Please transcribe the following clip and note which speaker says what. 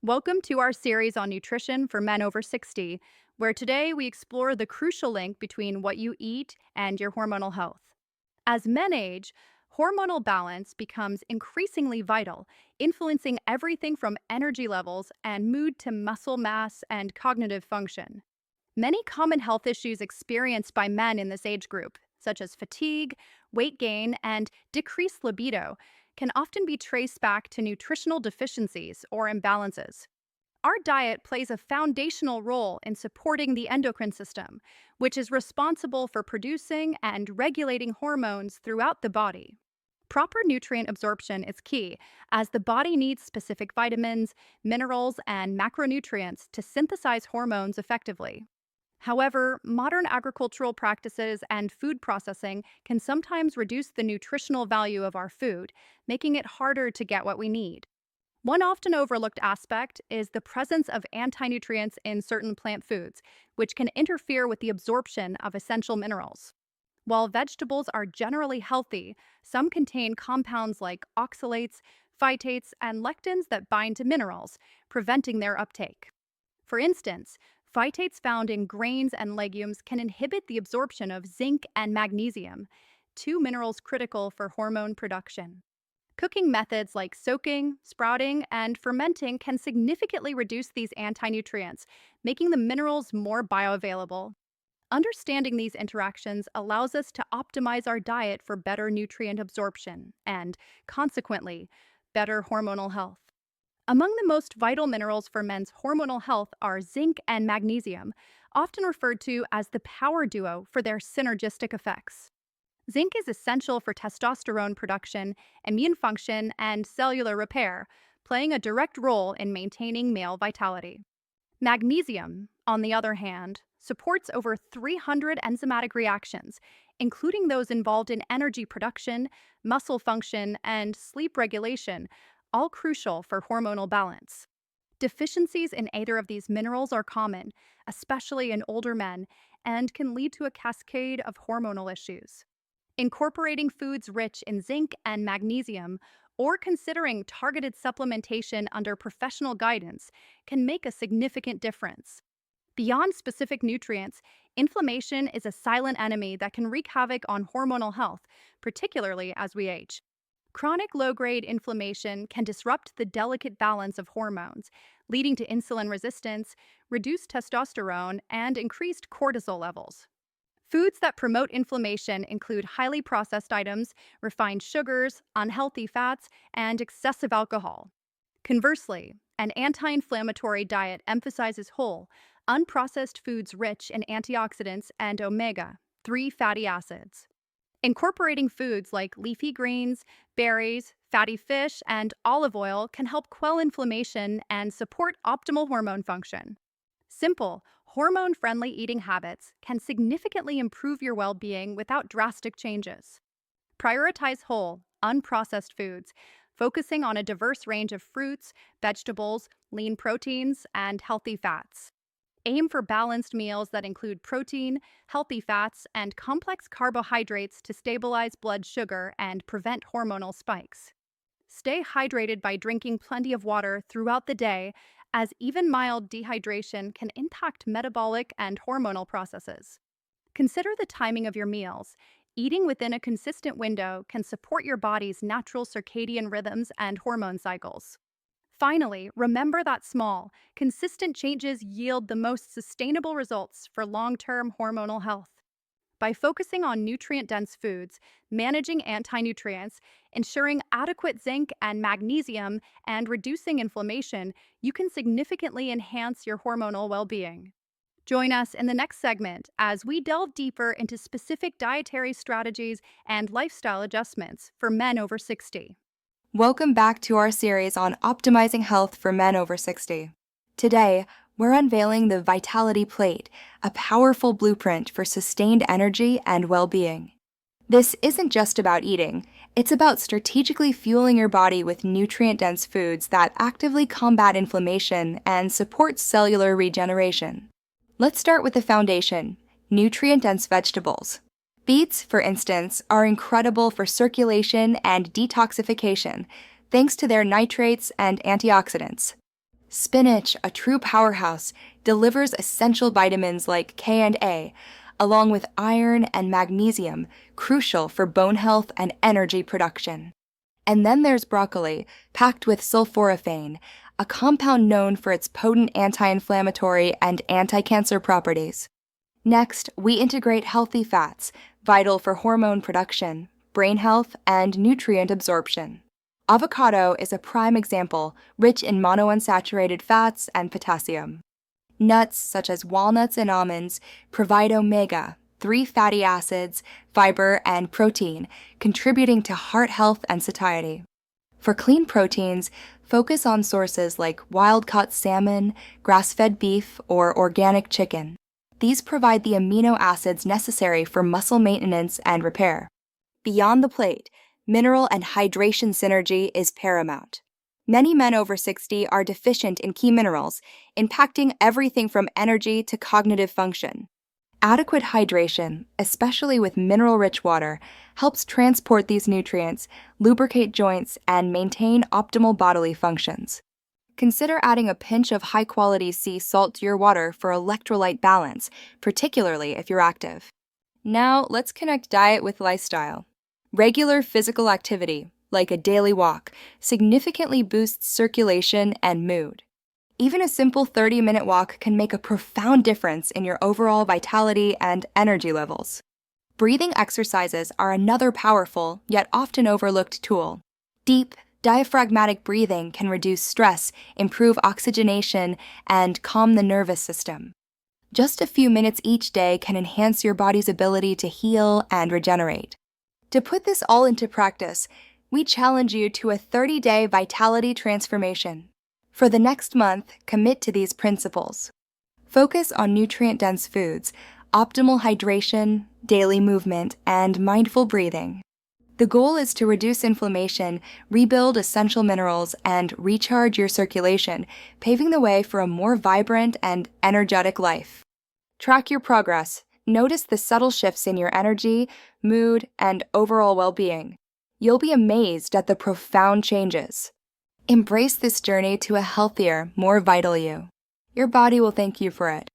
Speaker 1: Welcome to our series on nutrition for men over 60, where today we explore the crucial link between what you eat and your hormonal health. As men age, hormonal balance becomes increasingly vital, influencing everything from energy levels and mood to muscle mass and cognitive function. Many common health issues experienced by men in this age group, such as fatigue, weight gain, and decreased libido, can often be traced back to nutritional deficiencies or imbalances. Our diet plays a foundational role in supporting the endocrine system, which is responsible for producing and regulating hormones throughout the body. Proper nutrient absorption is key, as the body needs specific vitamins, minerals, and macronutrients to synthesize hormones effectively. However, modern agricultural practices and food processing can sometimes reduce the nutritional value of our food, making it harder to get what we need. One often overlooked aspect is the presence of anti-nutrients in certain plant foods, which can interfere with the absorption of essential minerals. While vegetables are generally healthy, some contain compounds like oxalates, phytates, and lectins that bind to minerals, preventing their uptake. For instance, phytates found in grains and legumes can inhibit the absorption of zinc and magnesium, two minerals critical for hormone production. Cooking methods like soaking, sprouting, and fermenting can significantly reduce these anti-nutrients, making the minerals more bioavailable. Understanding these interactions allows us to optimize our diet for better nutrient absorption and, consequently, better hormonal health. Among the most vital minerals for men's hormonal health are zinc and magnesium, often referred to as the power duo for their synergistic effects. Zinc is essential for testosterone production, immune function, and cellular repair, playing a direct role in maintaining male vitality. Magnesium, on the other hand, supports over 300 enzymatic reactions, including those involved in energy production, muscle function, and sleep regulation, all crucial for hormonal balance. Deficiencies in either of these minerals are common, especially in older men, and can lead to a cascade of hormonal issues. Incorporating foods rich in zinc and magnesium or considering targeted supplementation under professional guidance can make a significant difference. Beyond specific nutrients, inflammation is a silent enemy that can wreak havoc on hormonal health, particularly as we age. Chronic low-grade inflammation can disrupt the delicate balance of hormones, leading to insulin resistance, reduced testosterone, and increased cortisol levels. Foods that promote inflammation include highly processed items, refined sugars, unhealthy fats, and excessive alcohol. Conversely, an anti-inflammatory diet emphasizes whole, unprocessed foods rich in antioxidants and omega-3 fatty acids. Incorporating foods like leafy greens, berries, fatty fish, and olive oil can help quell inflammation and support optimal hormone function. Simple, hormone-friendly eating habits can significantly improve your well-being without drastic changes. Prioritize whole, unprocessed foods, focusing on a diverse range of fruits, vegetables, lean proteins, and healthy fats. Aim for balanced meals that include protein, healthy fats, and complex carbohydrates to stabilize blood sugar and prevent hormonal spikes. Stay hydrated by drinking plenty of water throughout the day, as even mild dehydration can impact metabolic and hormonal processes. Consider the timing of your meals. Eating within a consistent window can support your body's natural circadian rhythms and hormone cycles. Finally, remember that small, consistent changes yield the most sustainable results for long-term hormonal health. By focusing on nutrient-dense foods, managing anti-nutrients, ensuring adequate zinc and magnesium, and reducing inflammation, you can significantly enhance your hormonal well-being. Join us in the next segment as we delve deeper into specific dietary strategies and lifestyle adjustments for men over 60.
Speaker 2: Welcome back to our series on optimizing health for men over 60. Today, we're unveiling the Vitality Plate, a powerful blueprint for sustained energy and well-being. This isn't just about eating, it's about strategically fueling your body with nutrient-dense foods that actively combat inflammation and support cellular regeneration. Let's start with the foundation, nutrient-dense vegetables. Beets, for instance, are incredible for circulation and detoxification, thanks to their nitrates and antioxidants. Spinach, a true powerhouse, delivers essential vitamins like K and A, along with iron and magnesium, crucial for bone health and energy production. And then there's broccoli, packed with sulforaphane, a compound known for its potent anti-inflammatory and anti-cancer properties. Next, we integrate healthy fats, vital for hormone production, brain health, and nutrient absorption. Avocado is a prime example, rich in monounsaturated fats and potassium. Nuts, such as walnuts and almonds, provide omega-3 fatty acids, fiber, and protein, contributing to heart health and satiety. For clean proteins, focus on sources like wild-caught salmon, grass-fed beef, or organic chicken. These provide the amino acids necessary for muscle maintenance and repair. Beyond the plate, mineral and hydration synergy is paramount. Many men over 60 are deficient in key minerals, impacting everything from energy to cognitive function. Adequate hydration, especially with mineral-rich water, helps transport these nutrients, lubricate joints, and maintain optimal bodily functions. Consider adding a pinch of high-quality sea salt to your water for electrolyte balance, particularly if you're active. Now, let's connect diet with lifestyle. Regular physical activity, like a daily walk, significantly boosts circulation and mood. Even a simple 30-minute walk can make a profound difference in your overall vitality and energy levels. Breathing exercises are another powerful, yet often overlooked tool. Deep, diaphragmatic breathing can reduce stress, improve oxygenation, and calm the nervous system. Just a few minutes each day can enhance your body's ability to heal and regenerate. To put this all into practice, we challenge you to a 30-day vitality transformation. For the next month, commit to these principles. Focus on nutrient-dense foods, optimal hydration, daily movement, and mindful breathing. The goal is to reduce inflammation, rebuild essential minerals, and recharge your circulation, paving the way for a more vibrant and energetic life. Track your progress. Notice the subtle shifts in your energy, mood, and overall well-being. You'll be amazed at the profound changes. Embrace this journey to a healthier, more vital you. Your body will thank you for it.